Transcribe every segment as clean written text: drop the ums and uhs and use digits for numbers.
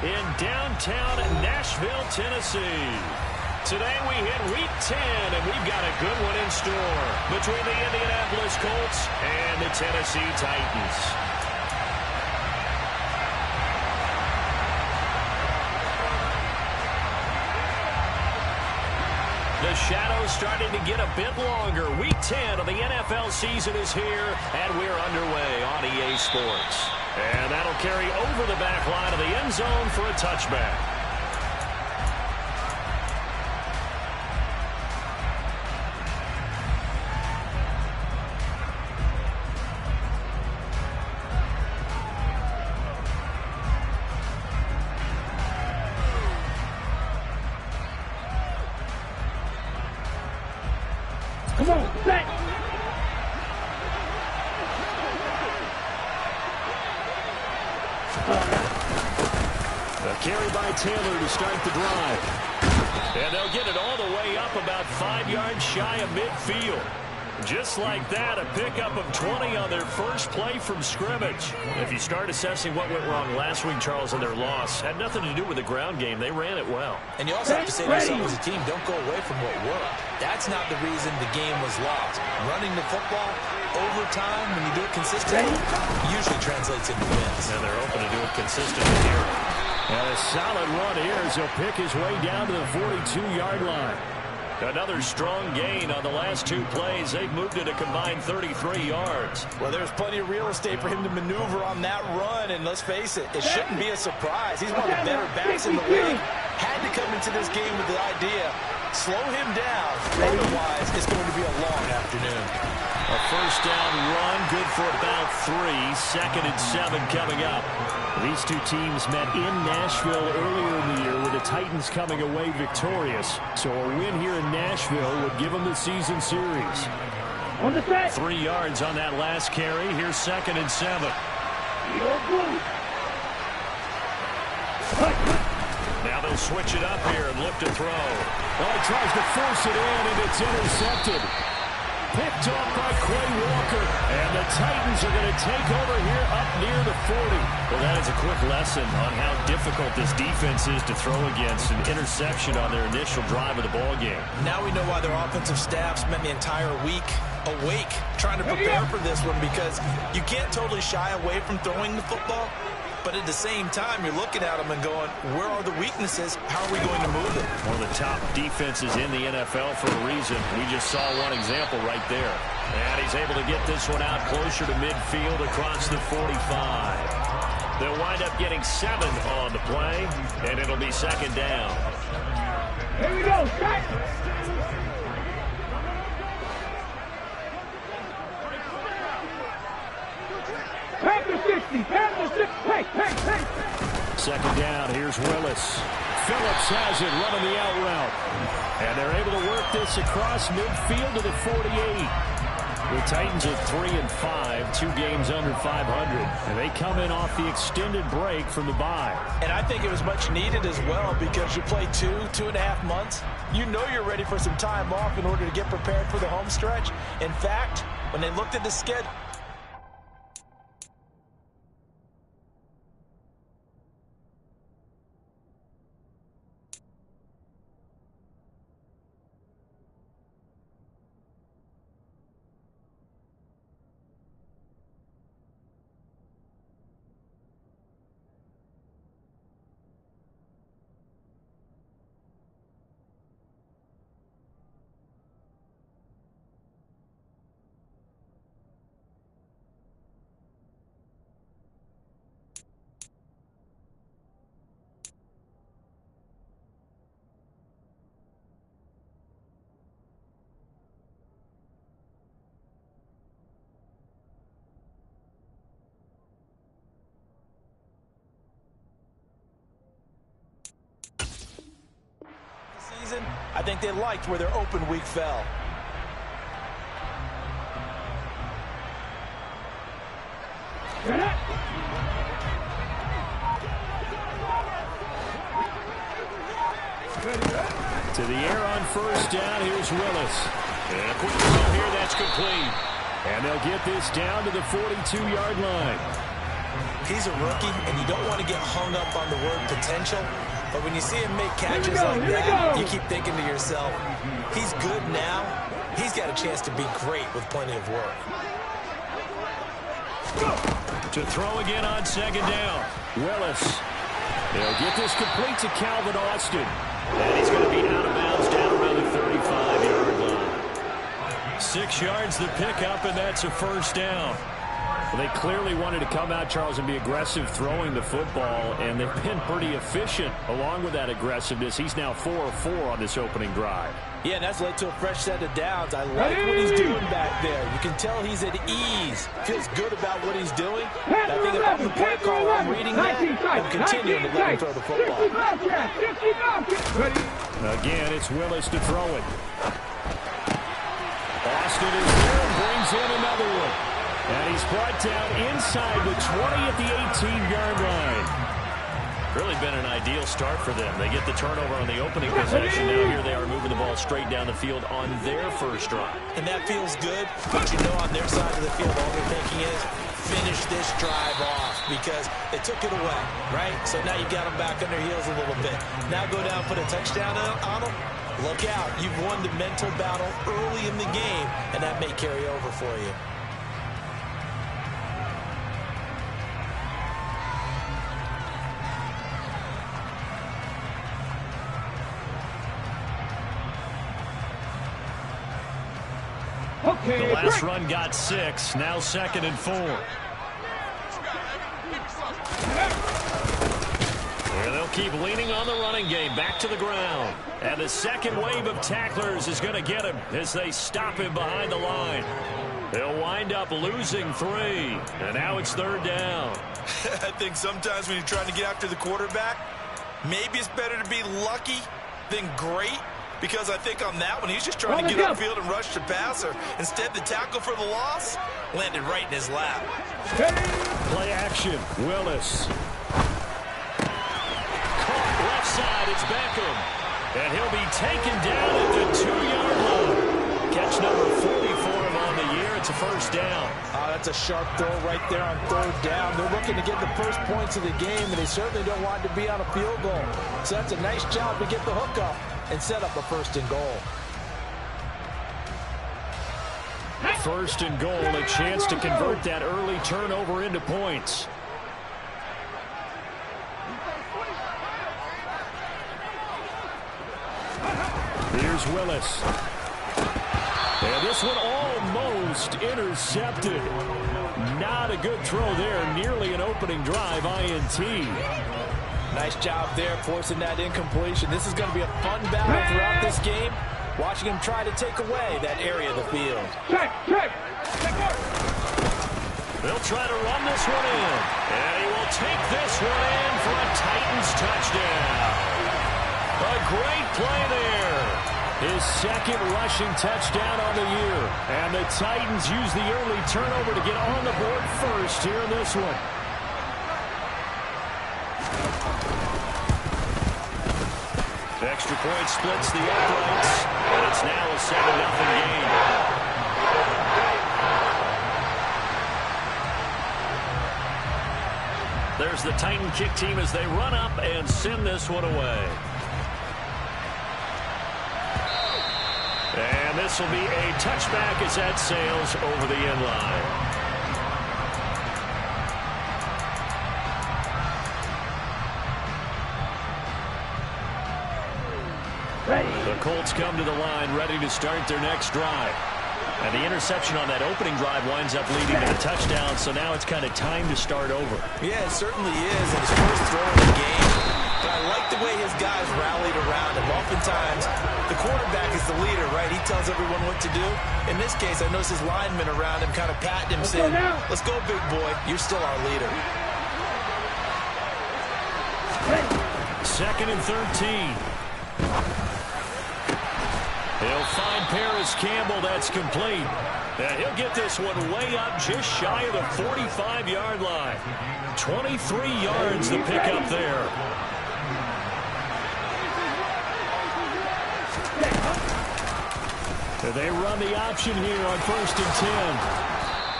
in downtown Nashville, Tennessee. Today we hit Week 10, and we've got a good one in store between the Indianapolis Colts and the Tennessee Titans. The shadow's starting to get a bit longer. Week 10 of the NFL season is here, and we're underway on EA Sports. And that'll carry over the back line of the end zone for a touchback. Come on, set! A carry by Taylor to start the drive. And they'll get it all the way up about 5 yards shy of midfield. Just like that, a pickup of 20 on their first play from scrimmage. If you start assessing what went wrong last week, Charles, in their loss, had nothing to do with the ground game. They ran it well. And you also have to say to yourself as a team, don't go away from what worked. That's not the reason the game was lost. Running the football over time, when you do it consistently, usually translates into wins. And they're open to do it consistently here. And a solid run here as he'll pick his way down to the 42-yard line. Another strong gain on the last 2 plays. They've moved it a combined 33 yards. Well, there's plenty of real estate for him to maneuver on that run, and let's face it, it shouldn't be a surprise. He's one of the better backs in the league. Had to come into this game with the idea, slow him down, otherwise it's going to be a long afternoon. A first down run, good for about 3. 2nd and 7 coming up. These two teams met in Nashville earlier in the year with the Titans coming away victorious. So a win here in Nashville would give them the season series. On the set! 3 yards on that last carry. Here's 2nd and 7. Now they'll switch it up here and look to throw. Oh, he tries to force it in, and it's intercepted. Picked off by Quay Walker. And the Titans are going to take over here up near the 40. Well, that is a quick lesson on how difficult this defense is to throw against. An interception on their initial drive of the ball game. Now we know why their offensive staff spent the entire week awake trying to prepare for this one, because you can't totally shy away from throwing the football. But at the same time, you're looking at them and going, where are the weaknesses? How are we going to move it? One of the top defenses in the NFL for a reason. We just saw one example right there. And he's able to get this one out closer to midfield across the 45. They'll wind up getting 7 on the play, and it'll be 2nd down. Here we go, shot! Panther 60, Panther 60, hey! 2nd down, here's Willis. Phillips has it, running the out route. And they're able to work this across midfield to the 48. The Titans are 3-5, 2 games under 500. And they come in off the extended break from the bye. And I think it was much needed as well, because you play 2.5 months. You know you're ready for some time off in order to get prepared for the home stretch. In fact, when they looked at the schedule, I think they liked where their open week fell. To the air on first down, here's Willis. And a quick throw here, that's complete. And they'll get this down to the 42-yard line. he's a rookie, and you don't want to get hung up on the word potential. But when you see him make catches like that, you keep thinking to yourself, he's good now. He's got a chance to be great with plenty of work. To throw again on second down. Willis. They'll get this complete to Calvin Austin. And he's going to be out of bounds down around the 35-yard line. 6 yards the pickup, and that's a first down. Well, they clearly wanted to come out, Charles, and be aggressive throwing the football, and they've been pretty efficient along with that aggressiveness. He's now 4 of 4 on this opening drive. Yeah, and that's led to a fresh set of downs. I like what he's doing back there. You can tell he's at ease. Feels good about what he's doing. I think if I'm the play caller, I'm reading that and continuing to let him throw the football. Again, it's Willis to throw it. Austin is there and brings in another one. And he's brought down inside the 20 at the 18-yard line. Really been an ideal start for them. They get the turnover on the opening possession. Now here they are moving the ball straight down the field on their first drive. And that feels good, but you know on their side of the field all they're thinking is finish this drive off because they took it away, right? So now you got them back on their heels a little bit. Now go down, put a touchdown on them. Look out. You've won the mental battle early in the game, and that may carry over for you. The last run got 6. Now 2nd and 4. And they'll keep leaning on the running game. Back to the ground. And the second wave of tacklers is going to get him as they stop him behind the line. They'll wind up losing 3. And now it's 3rd down. I think sometimes when you're trying to get after the quarterback, maybe it's better to be lucky than great. Because I think on that one, he's just trying to get upfield and rush the passer. Instead, the tackle for the loss landed right in his lap. Play action. Willis. Caught left side. It's Beckham. And he'll be taken down at the 2-yard line. Catch number 40 for him on the year. It's a first down. That's a sharp throw right there on 3rd down. They're looking to get the first points of the game, and they certainly don't want to be on a field goal. So that's a nice job to get the hook up and set up a 1st and goal. 1st and goal, a chance to convert that early turnover into points. Here's Willis. And this one almost intercepted. Not a good throw there. Nearly an opening drive INT. Nice job there forcing that incompletion. This is going to be a fun battle throughout this game. Watching him try to take away that area of the field. They'll try to run this one in. And he will take this one in for a Titans touchdown. A great play there. His 2nd rushing touchdown on the year. And the Titans use the early turnover to get on the board first here in this one. Extra point splits the uprights, and it's now a 7-0 game. There's the Titan kick team as they run up and send this one away. And this will be a touchback as that sails over the end line. The Colts come to the line ready to start their next drive. And the interception on that opening drive winds up leading to the touchdown, so now it's kind of time to start over. Yeah, it certainly is, and his first throw of the game. But I like the way his guys rallied around him. Oftentimes, the quarterback is the leader, right? He tells everyone what to do. In this case, I noticed his linemen around him kind of patting him, saying, let's go, big boy. You're still our leader. 2nd and 13. He'll find Paris Campbell. That's complete. And he'll get this one way up just shy of the 45-yard line. 23 yards the pickup there. They run the option here on 1st and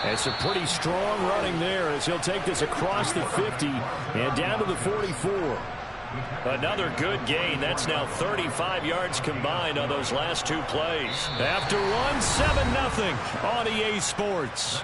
10. And some pretty strong running there as he'll take this across the 50 and down to the 44. Another good gain. That's now 35 yards combined on those last two plays. After one, 7-0 on EA Sports.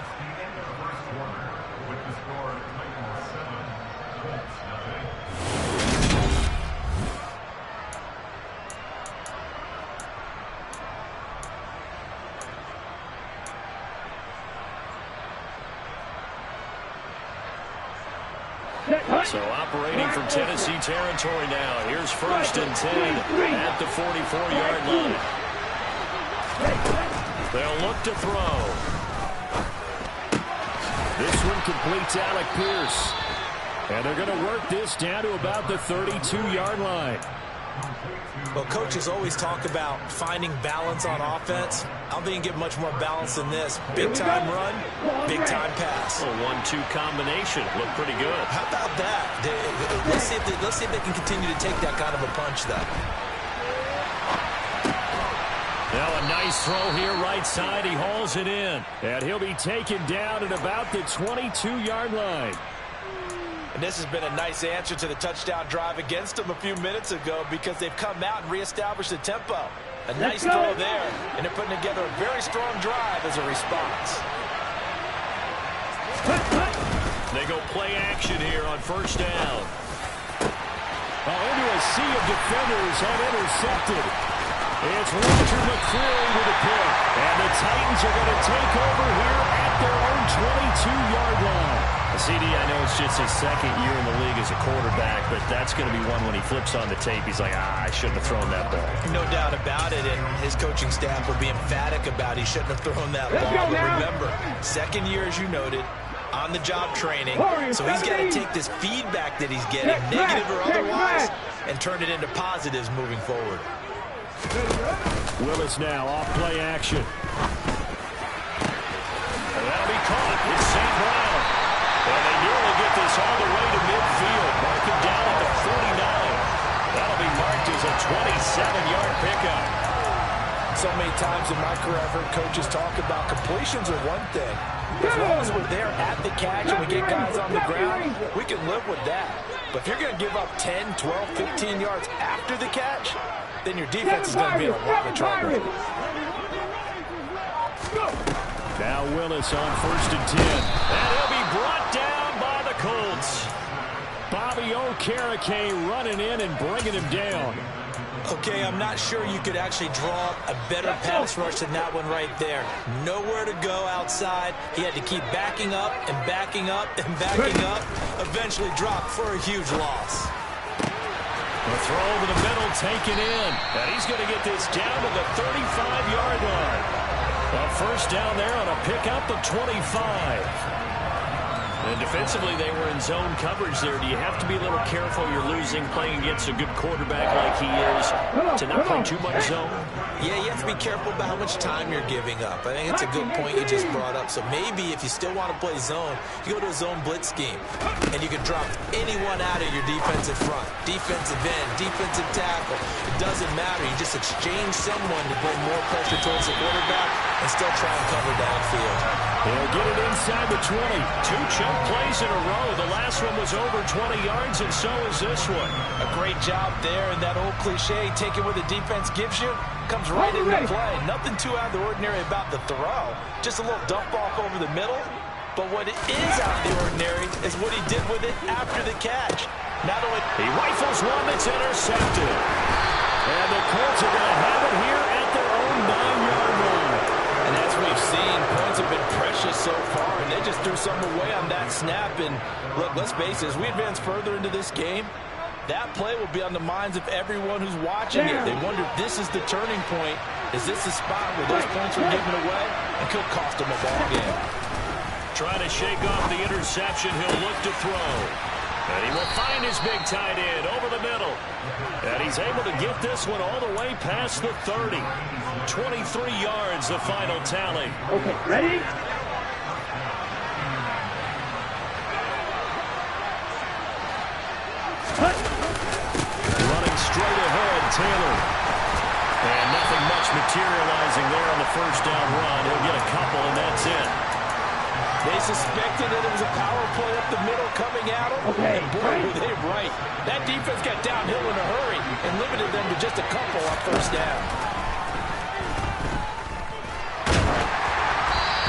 So operating from Tennessee territory now. Here's 1st and 10 at the 44-yard line. They'll look to throw. This one completes Alec Pierce. And they're going to work this down to about the 32-yard line. Well, coaches always talk about finding balance on offense. I don't think you can get much more balance than this. Big-time run, big-time pass. A 1-2 combination. Looked pretty good. How about that? Let's see if they can continue to take that kind of a punch, though. Now a nice throw here right side. He hauls it in. And he'll be taken down at about the 22-yard line. And this has been a nice answer to the touchdown drive against them a few minutes ago because they've come out and reestablished the tempo. A nice throw there, and they're putting together a very strong drive as a response. They go play action here on 1st down. Into a sea of defenders and intercepted. It's Roger McCreary with a pick. And the Titans are going to take over here at their own 22-yard line. CD, I know it's just his 2nd year in the league as a quarterback, but that's going to be one when he flips on the tape. He's like, I shouldn't have thrown that ball. No doubt about it, and his coaching staff will be emphatic about he shouldn't have thrown that ball. But remember, 2nd year, as you noted, on-the-job training, so he's got to take this feedback that he's getting, negative or otherwise, and turn it into positives moving forward. Willis now off play action. And that'll be caught. It's St. Brown. And they nearly get this all the way to midfield. Mark him down at the 49. That'll be marked as a 27-yard pickup. So many times in my career I've heard coaches talk about completions are one thing. As long as we're there at the catch and we get guys on the ground, we can live with that. But if you're going to give up 10, 12, 15 yards after the catch, then your defense is going to be in a lot of trouble. Now Willis on 1st and 10. And he'll be brought down by the Colts. Bobby Okereke running in and bringing him down. Okay, I'm not sure you could actually draw a better pass rush than that one right there. Nowhere to go outside. He had to keep backing up and backing up and backing up. Eventually dropped for a huge loss. The throw over the middle taken in. And he's going to get this down to the 35-yard line. A 1st down there on a pickup of 25. And defensively, they were in zone coverage there. Do you have to be a little careful? You're losing, playing against a good quarterback like he is, to not play too much zone? Yeah, you have to be careful about how much time you're giving up. I think it's a good point you just brought up. So maybe if you still want to play zone, you go to a zone blitz scheme, and you can drop anyone out of your defensive front. Defensive end, defensive tackle. It doesn't matter. You just exchange someone to bring more pressure towards the quarterback and still try and cover downfield. They'll get it inside the 20. 2 choke plays in a row. The last one was over 20 yards, and so is this one. A great job there, and that old cliche, take it what the defense gives you, comes right into play. Nothing too out of the ordinary about the throw. Just a little dump off over the middle. But what is out of the ordinary is what he did with it after the catch. Not only he rifles one that's intercepted. And the Colts are going to have it here at their own 9-yard line. And as we've seen, points have been precious so far, and they just threw some away on that snap. And look, let's face it, as we advance further into this game, that play will be on the minds of everyone who's watching it. They wonder if this is the turning point. Is this the spot where those points were given away and could cost them a ball game? Trying to shake off the interception, he'll look to throw. And he will find his big tight end over the middle. And he's able to get this one all the way past the 30. 23 yards, the final tally. Okay, ready? Running straight ahead, Taylor. And nothing much materializing there on the 1st down run. He'll get a couple, and that's it. They suspected that it was a power play up the middle coming at them. Okay. And boy, were they right. That defense got downhill in a hurry and limited them to just a couple on first down.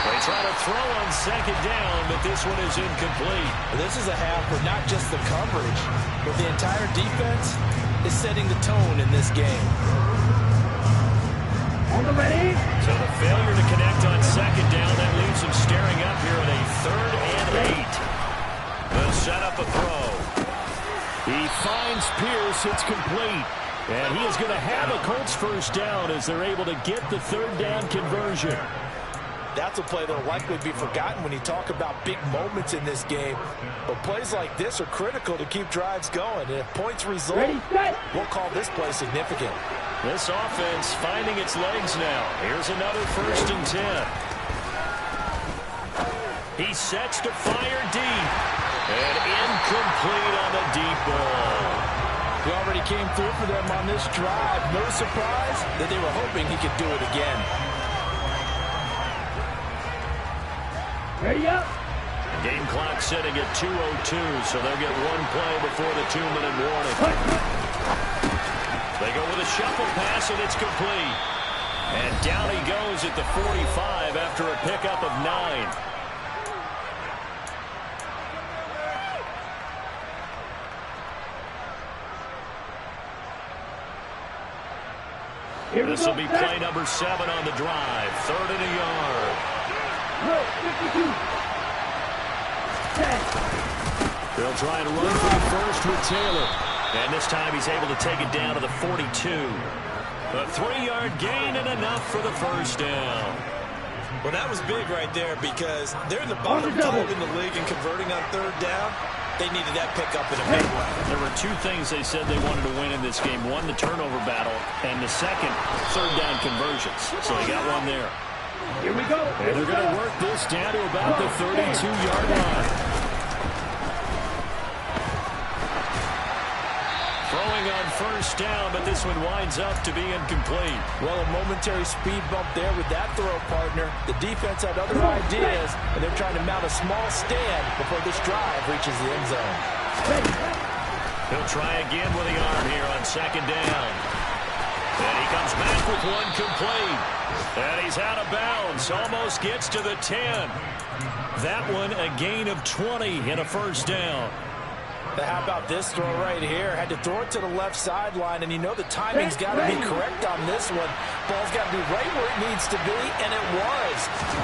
They try to throw on second down, but this one is incomplete. This is a half where not just the coverage, but the entire defense is setting the tone in this game. Ready? So the failure to connect on second down, that leaves him staring up here at a 3rd and 8. They'll set up a throw. He finds Pierce. It's complete. And he is going to have a Colts first down as they're able to get the 3rd down conversion. That's a play that will likely be forgotten when you talk about big moments in this game. But plays like this are critical to keep drives going. And if points result, we'll call this play significant. This offense finding its legs now. Here's another 1st and 10. He sets to fire deep. And incomplete on the deep ball. He already came through for them on this drive. No surprise that they were hoping he could do it again. Ready up. Game clock setting at 2:02, so they'll get one play before the 2-minute warning. They go with a shuffle pass, and it's complete. And down he goes at the 45 after a pickup of 9. This will be play number 7 on the drive. 3rd and a yard. They'll try and run for the first with Taylor. And this time he's able to take it down to the 42. A 3-yard gain and enough for the first down. Well, that was big right there because they're in the bottom 12 in the league and converting on 3rd down. They needed that pickup in a big way. There were 2 things they said they wanted to win in this game. One, the turnover battle, and the second, 3rd down conversions. So they got one there. Here we go. And they're going to work this down to about the 32-yard line. Throwing on first down, but this one winds up to be incomplete. Well, a momentary speed bump there with that throw, partner. The defense had other ideas, and they're trying to mount a small stand before this drive reaches the end zone. He'll try again with the arm here on second down. And he comes back with one complete. And he's out of bounds. Almost gets to the 10. That one a gain of 20 and a first down. How about this throw right here? Had to throw it to the left sideline, and you know the timing's got to be correct on this one. Ball's got to be right where it needs to be, and it was.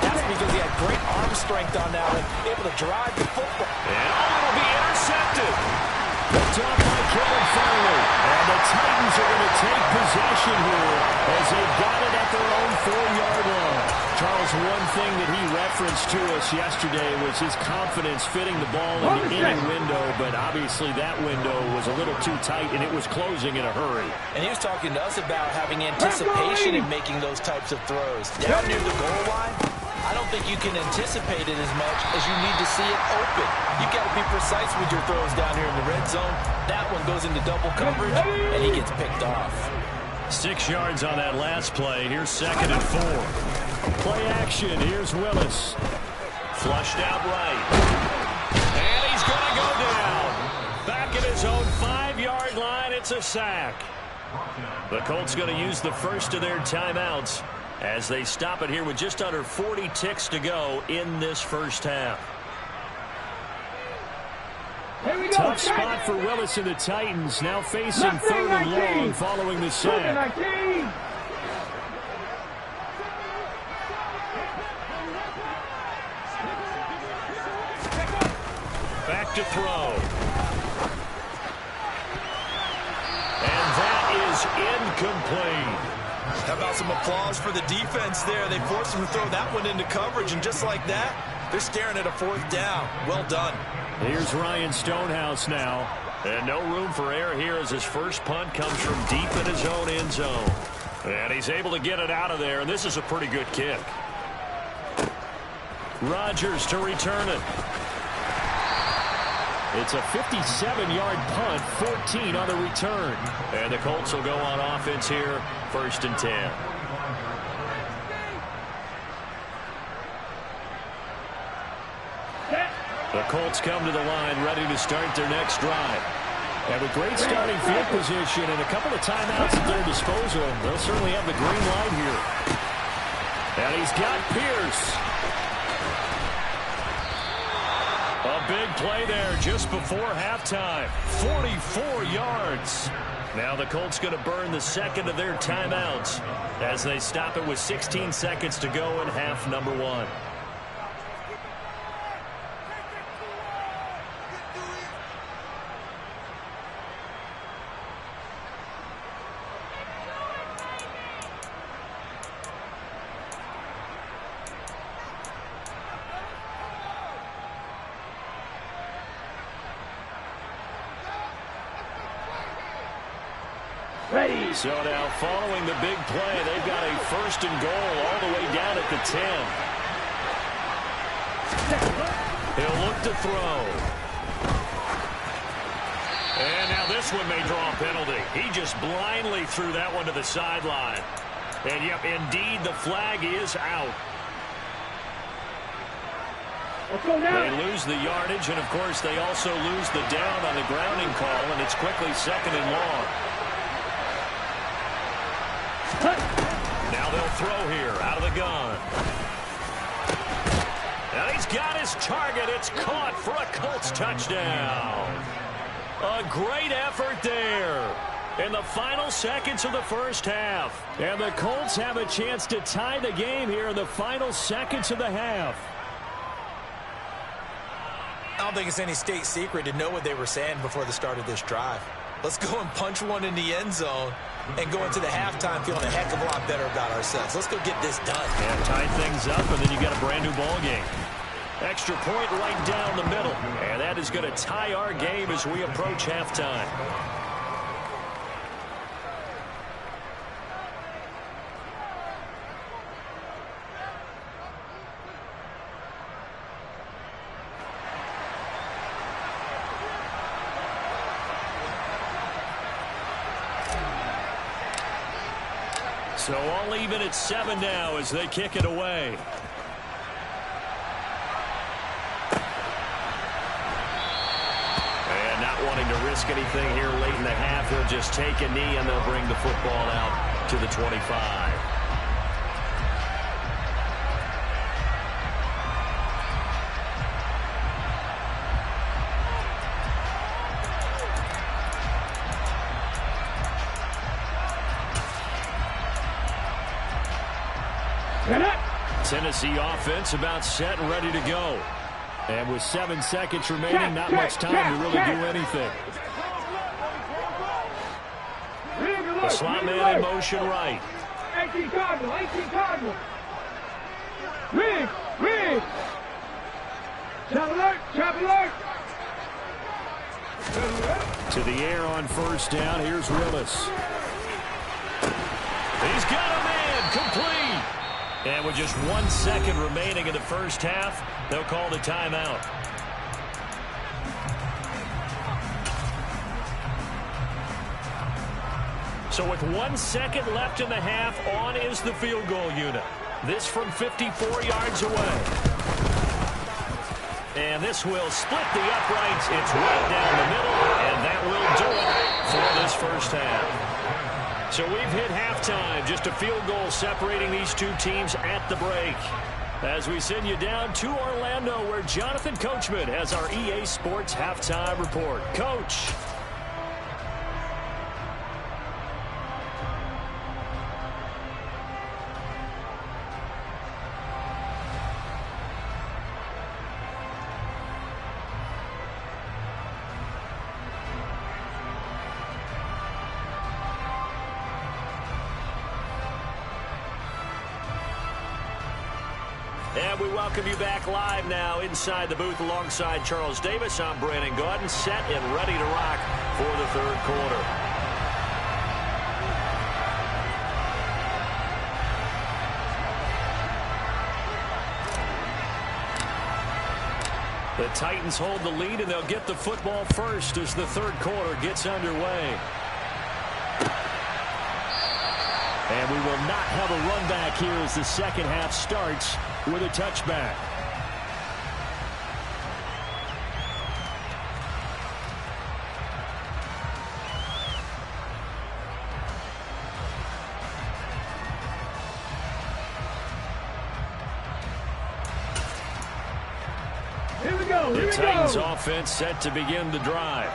That's because he had great arm strength on that one, able to drive the football. And it'll be intercepted. Picked off by Kevin Farley. And the Titans are going to take possession here as they've got it at their own 4-yard line. Charles, one thing that he referenced to us yesterday was his confidence fitting the ball in the inning window, but obviously that window was a little too tight, and it was closing in a hurry. And he was talking to us about having anticipation in making those types of throws. Down near the goal line, I don't think you can anticipate it as much as you need to see it open. You've got to be precise with your throws down here in the red zone. That one goes into double coverage, and he gets picked off. 6 yards on that last play. Here's 2nd and 4. Play action. Here's Willis. Flushed out right. And he's going to go down. Back at his own 5-yard line. It's a sack. The Colts going to use the first of their timeouts as they stop it here with just under 40 ticks to go in this first half. Tough spot for Willis and the Titans, now facing 3rd and long following the sack. Back to throw. And that is incomplete. How about some applause for the defense there? They forced him to throw that one into coverage, and just like that, they're staring at a 4th down. Well done. Here's Ryan Stonehouse now. And no room for error here as his first punt comes from deep in his own end zone. And he's able to get it out of there, and this is a pretty good kick. Rodgers to return it. It's a 57-yard punt, 14 on the return. And the Colts will go on offense here, 1st and 10. The Colts come to the line ready to start their next drive. And with great starting field position and a couple of timeouts at their disposal, they'll certainly have the green light here. And he's got Pierce. A big play there just before halftime. 44 yards. Now the Colts going to burn the second of their timeouts as they stop it with 16 seconds to go in half number 1. So now following the big play, they've got a first and goal all the way down at the 10. He'll look to throw. And now this one may draw a penalty. He just blindly threw that one to the sideline. And yep, indeed, the flag is out. They lose the yardage, and of course they also lose the down on the grounding call, and it's quickly second and long. Now they'll throw here out of the gun. And he's got his target. It's caught for a Colts touchdown. A great effort there in the final seconds of the first half. And the Colts have a chance to tie the game here in the final seconds of the half. I don't think it's any state secret to know what they were saying before the start of this drive. Let's go and punch one in the end zone and go into the halftime feeling a heck of a lot better about ourselves. Let's go get this done. And tie things up, and then you got a brand new ball game. Extra point right down the middle. And that is going to tie our game as we approach halftime. So all even at 7 now as they kick it away. And not wanting to risk anything here late in the half, he'll just take a knee and they'll bring the football out to the 25. Tennessee offense about set and ready to go. And with 7 seconds remaining, not much time to really do anything. The slot man in motion right. 18 Cardinal, 18 Cardinal. Rig. Trap alert. To the air on first down. Here's Willis. He's got a man complete. And with just 1 second remaining in the first half, they'll call the timeout. So with 1 second left in the half, on is the field goal unit. This from 54 yards away. And this will split the uprights. It's right down the middle, and that will do it for this first half. So we've hit halftime, just a field goal separating these two teams at the break. As we send you down to Orlando, where Jonathan Coachman has our EA Sports halftime report. Coach. And we welcome you back live now inside the booth alongside Charles Davis. I'm Brandon Gaudin, set and ready to rock for the third quarter. The Titans hold the lead, and they'll get the football first as the third quarter gets underway. And we will not have a run back here as the second half starts with a touchback. The Titans offense set to begin the drive.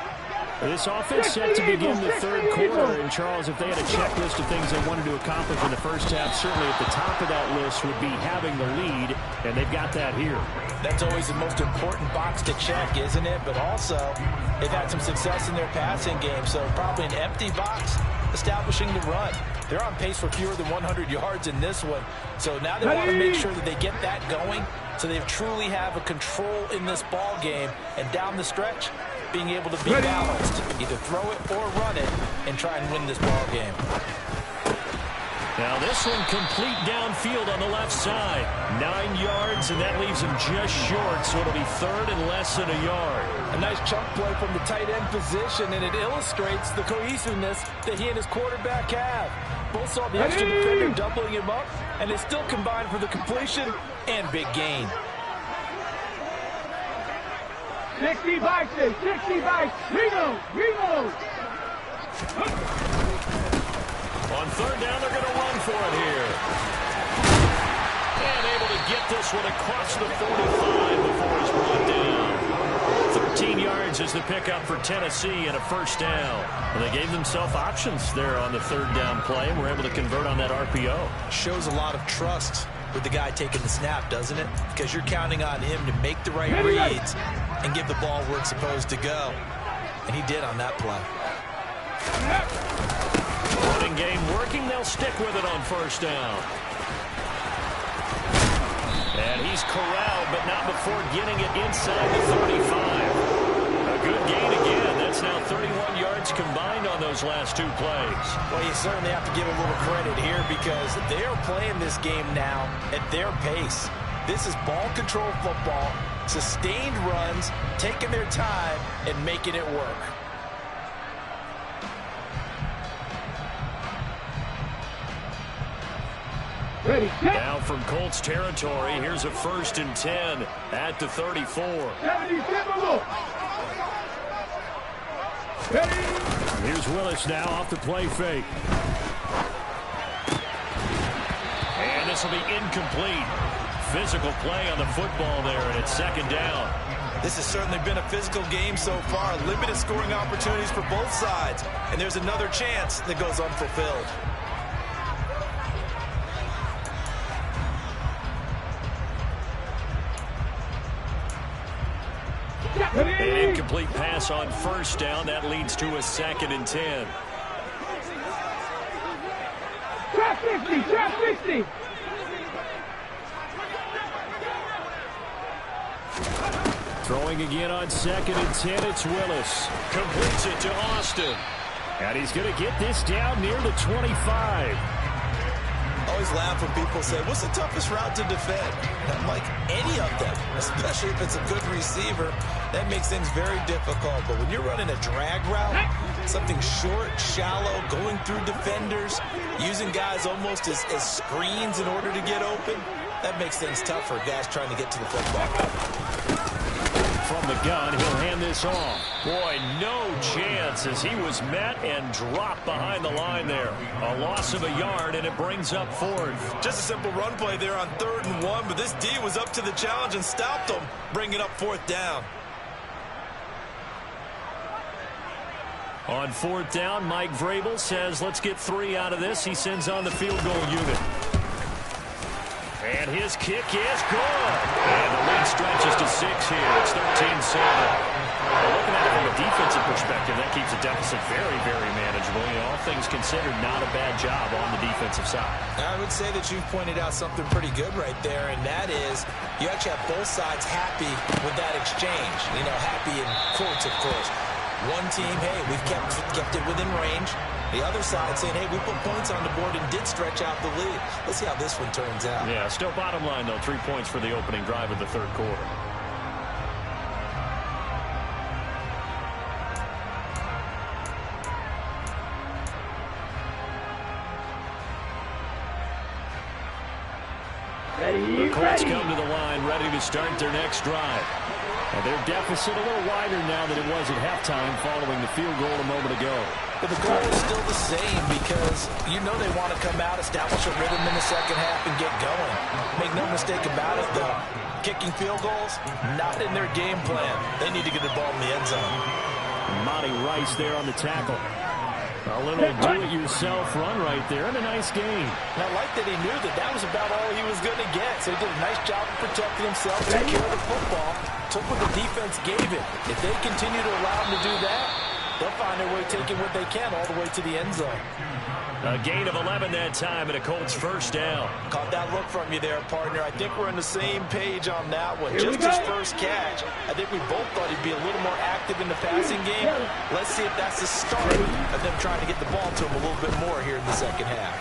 This offense set to begin the third quarter. And, Charles, if they had a checklist of things they wanted to accomplish in the first half, certainly at the top of that list would be having the lead, and they've got that here. That's always the most important box to check, isn't it? But also, they've had some success in their passing game, so probably an empty box establishing the run. They're on pace for fewer than 100 yards in this one, so now they want to make sure that they get that going so they truly have a control in this ball game, and down the stretch, being able to be balanced, either throw it or run it, and try and win this ball game. Now this one complete downfield on the left side. 9 yards, and that leaves him just short, so it'll be third and less than a yard. A nice chunk play from the tight end position, and it illustrates the cohesiveness that he and his quarterback have. Both saw the extra defender doubling him up, and they still combined for the completion and big gain. 60 boxes, 60 boxes, reload. On third down, they're going to run for it here. And able to get this one across the 45 before he's brought down. 13 yards is the pickup for Tennessee and a first down. And they gave themselves options there on the third down play, and were able to convert on that RPO. Shows a lot of trust with the guy taking the snap, doesn't it? Because you're counting on him to make the right reads and give the ball where it's supposed to go. And he did on that play. Running game working. They'll stick with it on first down. And he's corralled, but not before getting it inside the 35. A good gain again. That's now 31 yards combined on those last two plays. Well, you certainly have to give a little credit here because they are playing this game now at their pace. This is ball control football, sustained runs, taking their time, and making it work. Now from Colts territory, here's a 1st and 10 at the 34. Here's Willis now off the play fake. And this will be incomplete. Physical play on the football there, and it's second down. This has certainly been a physical game so far. Limited scoring opportunities for both sides. And there's another chance that goes unfulfilled. An incomplete pass on first down. That leads to a 2nd and 10. Trap 50, trap 50. Throwing again on 2nd and 10, it's Willis. Completes it to Austin. And he's going to get this down near the 25. Always laugh when people say, what's the toughest route to defend? And I'm like, any of them, especially if it's a good receiver, that makes things very difficult. But when you're running a drag route, something short, shallow, going through defenders, using guys almost as screens in order to get open, that makes things tough for guys trying to get to the football. From the gun, he'll hand this off. Boy, no chance as he was met and dropped behind the line there. A loss of a yard, and it brings up 4th. Just a simple run play there on 3rd and 1, but this D was up to the challenge and stopped him, bringing up 4th down. On 4th down, Mike Vrabel says, let's get 3 out of this. He sends on the field goal unit. And his kick is good. And the lead stretches to 6 here. It's 13-7. Looking at it from a defensive perspective, that keeps the deficit very, very manageable. You know, all things considered, not a bad job on the defensive side. I would say that you've pointed out something pretty good right there, and that is you actually have both sides happy with that exchange. You know, happy in quotes, of course. One team, hey, we've kept it within range. The other side saying, hey, we put points on the board and did stretch out the lead. Let's see how this one turns out. Yeah, still bottom line, though, 3 points for the opening drive of the third quarter. The Colts come to the line, ready to start their next drive. And their deficit a little wider now than it was at halftime following the field goal a moment ago. But the goal is still the same because you know they want to come out, establish a rhythm in the second half, and get going. Make no mistake about it, though. Kicking field goals, not in their game plan. They need to get the ball in the end zone. Monty Rice there on the tackle. A little do-it-yourself run right there, and a nice game. And I like that he knew that that was about all he was going to get. So he did a nice job of protecting himself, took care of the football, took what the defense gave him. If they continue to allow him to do that, they'll find their way taking what they can all the way to the end zone. A gain of 11 that time, and a Colts first down. Caught that look from you there, partner. I think we're on the same page on that one. Just his first catch. I think we both thought he'd be a little more active in the passing game. Let's see if that's the start of them trying to get the ball to him a little bit more here in the second half.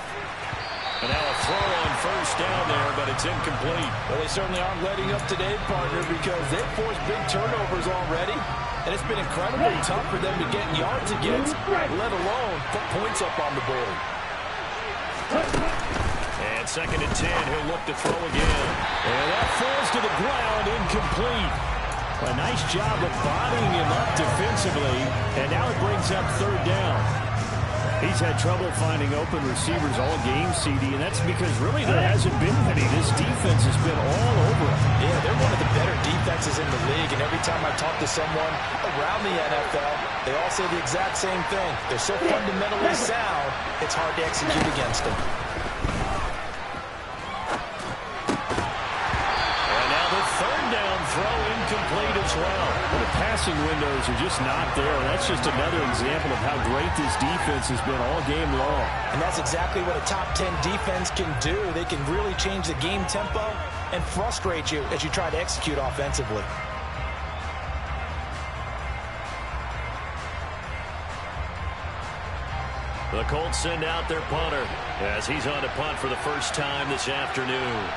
And now a throw on first down there, but it's incomplete. Well, they certainly aren't letting up today, partner, because they've forced big turnovers already. And it's been incredibly tough for them to get yards against, let alone put points up on the board. And 2nd and 10, he'll look to throw again. And that falls to the ground, incomplete. A nice job of bodying him up defensively, and now it brings up 3rd down. He's had trouble finding open receivers all game, CD, and that's because really there hasn't been many. This defense has been all over him. Yeah, they're one of the better defenses in the league, and every time I talk to someone around the NFL, they all say the exact same thing. They're so fundamentally sound, it's hard to execute against them. And now the 3rd down throw incomplete as well. Well, the passing windows are just not there. That's just another example of how great this defense has been all game long. And that's exactly what a top 10 defense can do. They can really change the game tempo and frustrate you as you try to execute offensively. The Colts send out their punter as he's on to punt for the first time this afternoon.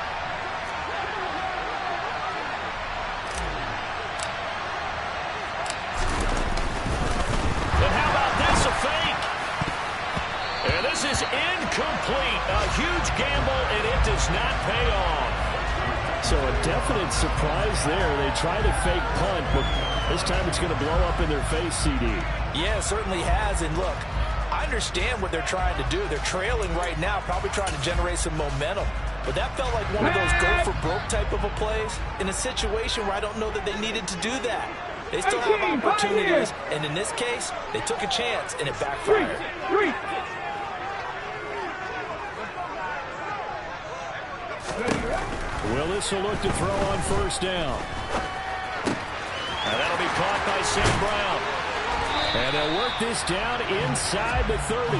Is incomplete. A huge gamble, and it does not pay off. So a definite surprise there. They try to fake punt, but this time it's going to blow up in their face, CD. Yeah, it certainly has. And look, I understand what they're trying to do. They're trailing right now, probably trying to generate some momentum. But that felt like one of those go-for-broke type of a plays in a situation where I don't know that they needed to do that. They still have opportunities, and in this case, they took a chance, and it backfired. Willis will look to throw on first down. And that'll be caught by St. Brown. And they'll work this down inside the 30.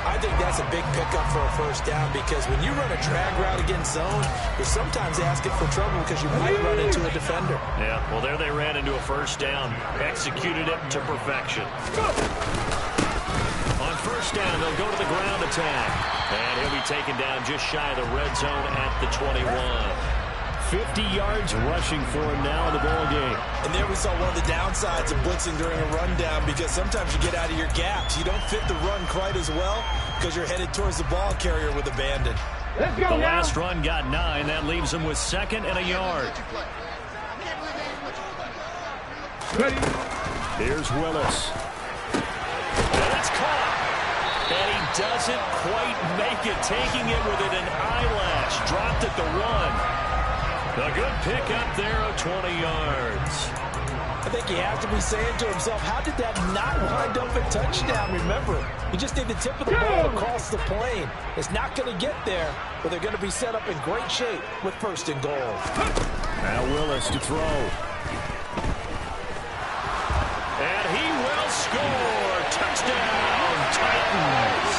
I think that's a big pickup for a first down because when you run a drag route against zone, you're sometimes asking for trouble because you might run into a defender. Yeah, well, there they ran into a first down. Executed it to perfection. On first down, they'll go to the ground attack. And he'll be taken down just shy of the red zone at the 21. 50 yards rushing for him now in the ball game. And there we saw one of the downsides of blitzing during a rundown because sometimes you get out of your gaps. You don't fit the run quite as well because you're headed towards the ball carrier with abandon. Let's go the now. last run got 9. That leaves him with 2nd and a yard. Ready. Here's Willis. And it's caught. And he doesn't quite make it, taking it within an eyelash. Dropped at the 1. A good pickup there of 20 yards. I think he has to be saying to himself, how did that not wind up a touchdown? Remember, you just need the tip of the ball across the plane. It's not going to get there, but they're going to be set up in great shape with 1st and goal. Now Willis to throw. And he will score. Touchdown, Titans.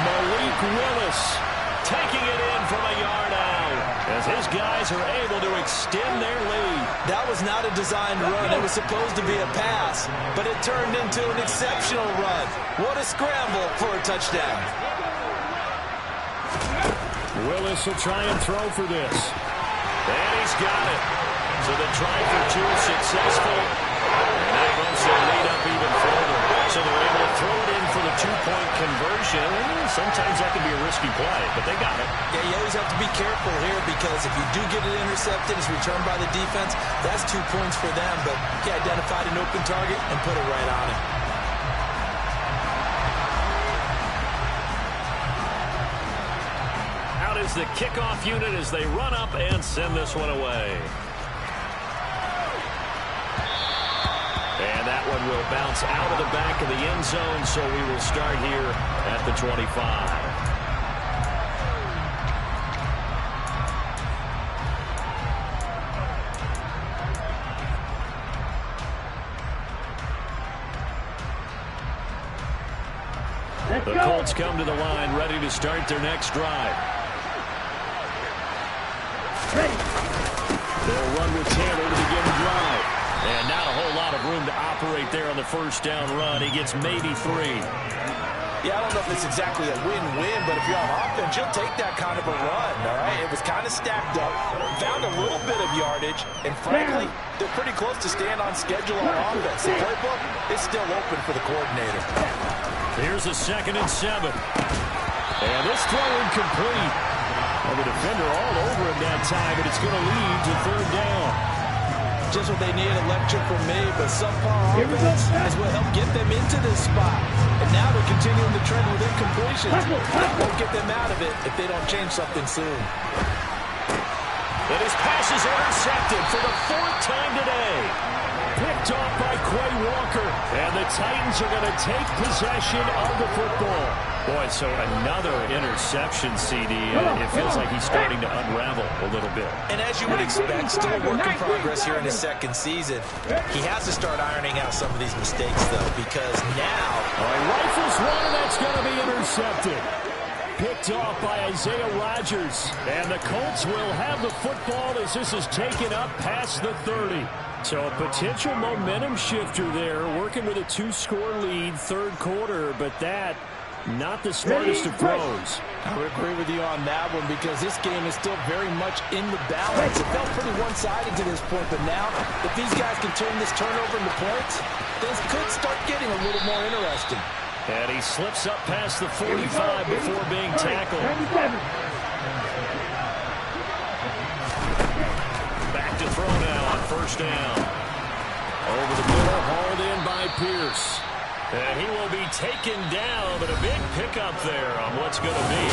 Malik Willis taking it in from a yard out as his guys are able to extend their lead. That was not a designed run. It was supposed to be a pass, but it turned into an exceptional run. What a scramble for a touchdown. Willis will try and throw for this. And he's got it. So the try for 2 successful. And that bumps their lead up even further. So they're able to throw it in for the 2-point conversion. Sometimes that can be a risky play, but they got it. Yeah, you always have to be careful here because if you do get it intercepted, it's returned by the defense, that's 2 points for them. But he identified an open target and put it right on it. is the kickoff unit as they run up and send this one away. And that one will bounce out of the back of the end zone, so we will start here at the 25. The Colts come to the line, ready to start their next drive. They'll run with Taylor to begin the drive. And not a whole lot of room to operate there on the first down run. He gets maybe 3. Yeah, I don't know if it's exactly a win-win, but if you're on offense, you'll take that kind of a run, all right? It was kind of stacked up, found a little bit of yardage, and frankly, they're pretty close to staying on schedule on offense. The playbook is still open for the coordinator. Here's a 2nd and 7. And this throw incomplete. Well, the defender all over him that time, but it's going to lead to 3rd down. Just what they need, electric from me, but subpar offense is what helped get them into this spot. And now they're continuing the trend with incompletions. Won't get them out of it if they don't change something soon. And his pass is intercepted for the 4th time today. Picked off by Quay Walker. And the Titans are going to take possession of the football. Boy, so another interception, CD. It feels like he's starting to unravel a little bit. And as you would expect, still a work in progress here in his 2nd season. He has to start ironing out some of these mistakes, though, because now... rifles one, and that's going to be intercepted. Picked off by Isaiah Rodgers. And the Colts will have the football as this is taken up past the 30. So a potential momentum shifter there, working with a 2-score lead, 3rd quarter, but that... not the smartest of throws. I would agree with you on that one because this game is still very much in the balance. It felt pretty one-sided to this point, but now if these guys can turn this turnover into points, things could start getting a little more interesting. And he slips up past the 45 before being tackled. Back to throw now on 1st down. Over the middle, hauled in by Pierce. And he will be taken down, but a big pickup there on what's going to be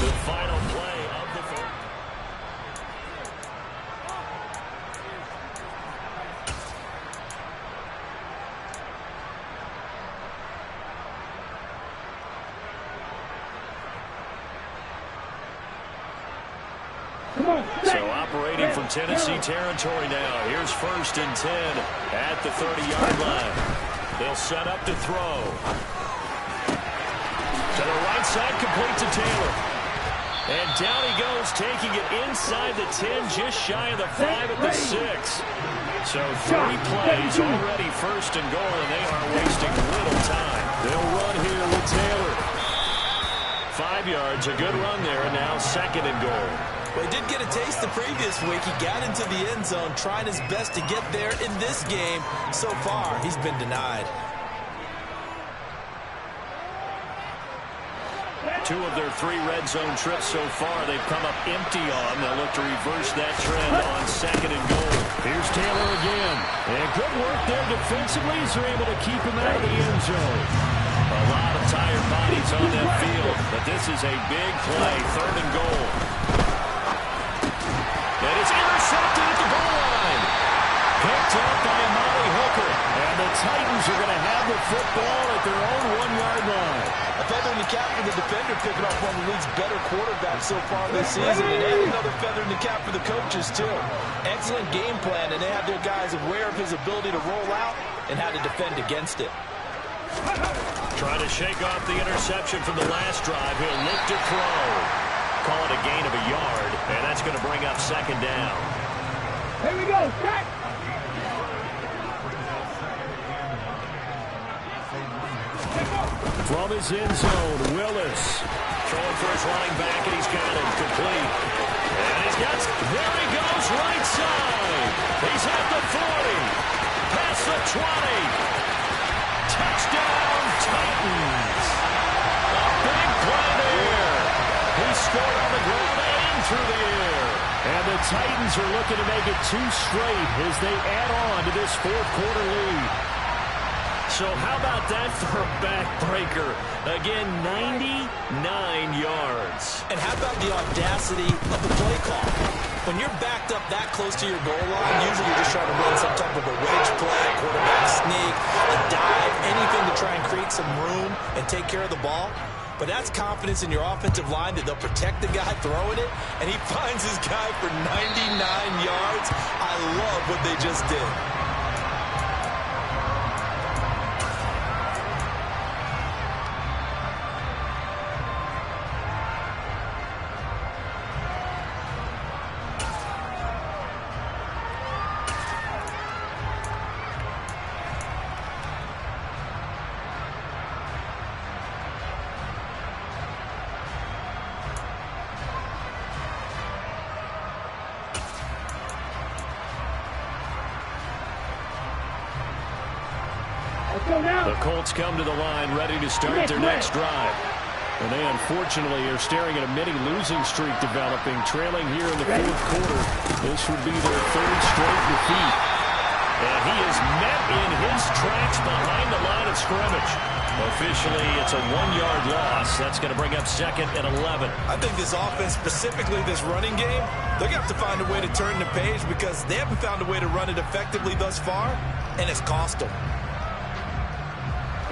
the final play of the fourth. So operating from Tennessee territory now. Here's 1st and 10 at the 30-yard line. They'll set up to throw. To the right side, complete to Taylor. And down he goes, taking it inside the 10, just shy of the 5 at the 6. So 3 plays already 1st and goal, and they are wasting little time. They'll run here with Taylor. 5 yards, a good run there, and now 2nd and goal. Well, he did get a taste the previous week. He got into the end zone, trying his best to get there in this game. So far, he's been denied. 2 of their 3 red zone trips so far, they've come up empty on. They'll look to reverse that trend on 2nd and goal. Here's Taylor again. And good work there defensively as they're able to keep him out of the end zone. A lot of tired bodies on that field, but this is a big play, 3rd and goal. And it's intercepted at the goal line. Picked up by Amari Hooker. And the Titans are going to have the football at their own 1-yard line. A feather in the cap for the defender, picking off one of the league's better quarterbacks so far this season. And another feather in the cap for the coaches, too. Excellent game plan, and they have their guys aware of his ability to roll out and how to defend against it. Trying to shake off the interception from the last drive. He'll look to throw. Call it a gain of a yard, and that's going to bring up 2nd down. Here we go, Jack. From his end zone, Willis. Throwing for his running back, and he's got him complete. And he's got, there he goes, right side. He's at the 40. Past the 20. Touchdown, Titans. A big play there. He scored on the ground and through the air. And the Titans are looking to make it 2 straight as they add on to this 4th quarter lead. So how about that for a backbreaker? Again, 99 yards. And how about the audacity of the play call? When you're backed up that close to your goal line, usually you're just trying to run some type of a wedge play, a quarterback sneak, a dive, anything to try and create some room and take care of the ball. But that's confidence in your offensive line that they'll protect the guy throwing it, and he finds his guy for 99 yards. I love what they just did. The Colts come to the line ready to start their next drive. And they unfortunately are staring at a mini losing streak developing, trailing here in the fourth quarter. This would be their third straight defeat. And he is met in his tracks behind the line of scrimmage. Officially, it's a 1-yard loss. That's going to bring up 2nd and 11. I think this offense, specifically this running game, they're going to have to find a way to turn the page because they haven't found a way to run it effectively thus far, and it's cost them.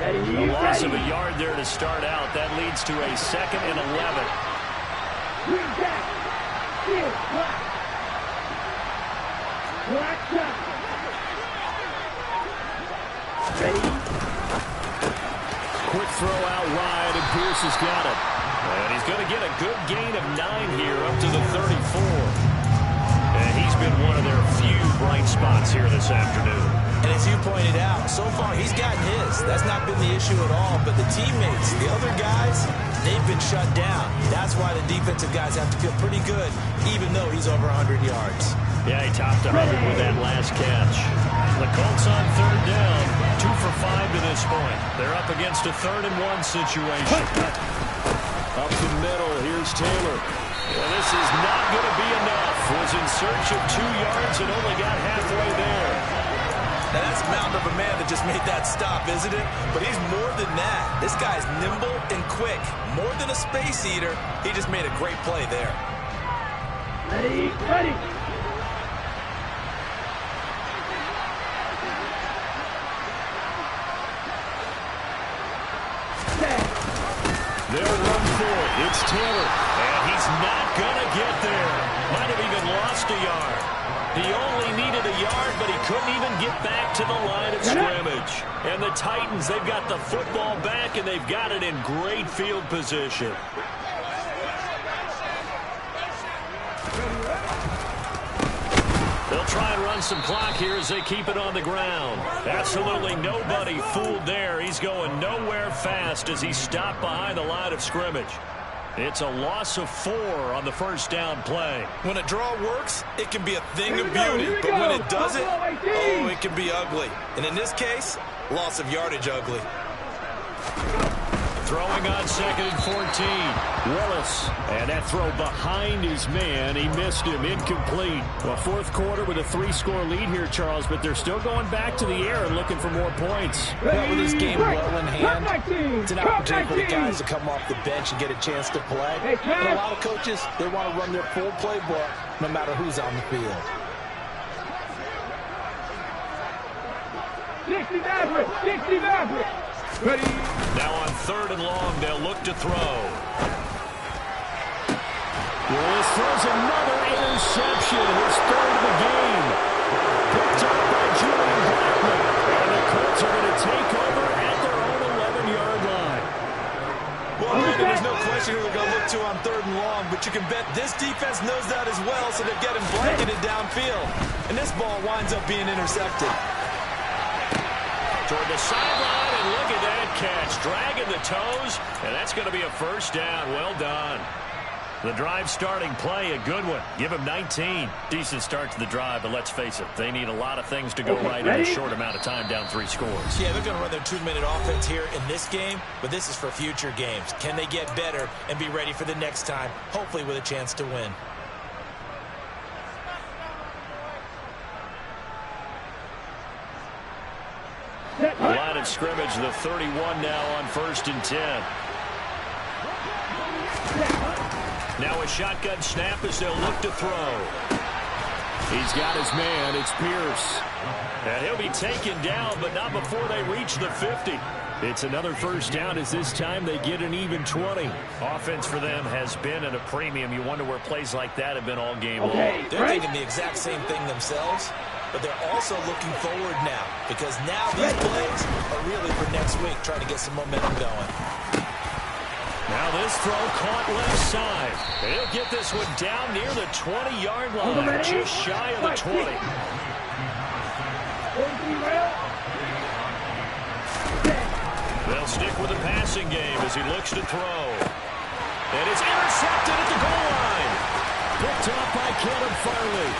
A loss of a yard there to start out. That leads to a 2nd and 11. Quick throw out wide, and Pierce has got it. And he's going to get a good gain of 9 here up to the 34. And he's been one of their few bright spots here this afternoon. And as you pointed out, so far he's gotten his. That's not been the issue at all. But the teammates, the other guys, they've been shut down. That's why the defensive guys have to feel pretty good, even though he's over 100 yards. Yeah, he topped 100 with that last catch. The Colts on 3rd down, 2 for 5 to this point. They're up against a 3rd and 1 situation. Up the middle, here's Taylor. Well, this is not going to be enough. Was in search of 2 yards and only got halfway there. Now, that's a mountain of a man that just made that stop, isn't it? But he's more than that. This guy's nimble and quick. More than a space eater, he just made a great play there. Ready. They'll run for it. It's Taylor. And he's not going to get there. Might have even lost a yard. He only needed a yard, but he couldn't even get back to the line of scrimmage. And the Titans, they've got the football back, and they've got it in great field position. They'll try and run some clock here as they keep it on the ground. Absolutely nobody fooled there. He's going nowhere fast as he stopped behind the line of scrimmage. It's a loss of 4 on the first down play. When a draw works, it can be a thing of beauty. But when it doesn't, oh, it can be ugly. And in this case, loss of yardage ugly. Throwing on 2nd and 14. Willis. And that throw behind his man. He missed him. Incomplete. Well, fourth quarter with a 3-score lead here, Charles, but they're still going back to the air and looking for more points. Well, with this game well in hand, it's an opportunity for the guys to come off the bench and get a chance to play. And a lot of coaches, they want to run their full playbook no matter who's on the field. 60 Maverick. Ready. Now on 3rd and long, they'll look to throw. Willis throws another interception, his 3rd of the game. Picked up by Julian Blackman. And the Colts are going to take over at their own 11-yard line. Well, Brandon, there's no question who they're going to look to on 3rd and long, but you can bet this defense knows that as well, so they're getting blanketed downfield. And this ball winds up being intercepted. Toward the sideline, and look at that catch. Dragging the toes, and that's going to be a first down. Well done. The drive starting play, a good one. Give him 19. Decent start to the drive, but let's face it, they need a lot of things to go right in a short amount of time, down 3 scores. Yeah, they're going to run their 2-minute offense here in this game, but this is for future games. Can they get better and be ready for the next time, hopefully with a chance to win? A lot of of scrimmage, the 31 now on 1st and 10. Now a shotgun snap as they'll look to throw. He's got his man. It's Pierce. And he'll be taken down, but not before they reach the 50. It's another first down as this time they get an even 20. Offense for them has been at a premium. You wonder where plays like that have been all game long. They're thinking the exact same thing themselves, but they're also looking forward now because now these plays are really for next week, trying to get some momentum going. Now this throw caught left side. He'll get this one down near the 20-yard line, just shy of the 20. They'll stick with the passing game as he looks to throw. And it's intercepted at the goal line. Picked off by Caleb Farley.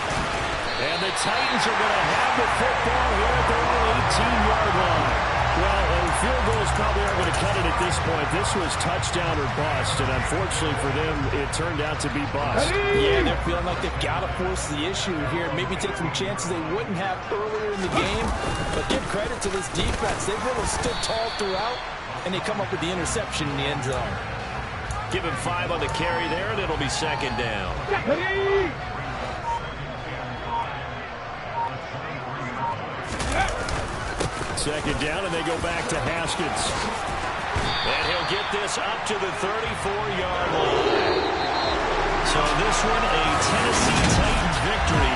And the Titans are going to have the football here at their own 18-yard line. Well, field goals probably aren't going to cut it at this point. This was touchdown or bust, and unfortunately for them, it turned out to be bust. Yeah, they're feeling like they've got to force the issue here. Maybe take some chances they wouldn't have earlier in the game. But give credit to this defense. They've really stood tall throughout, and they come up with the interception in the end zone. Give him 5 on the carry there, and it'll be 2nd down. Second down, and they go back to Haskins. And he'll get this up to the 34-yard line. So this one, a Tennessee Titans victory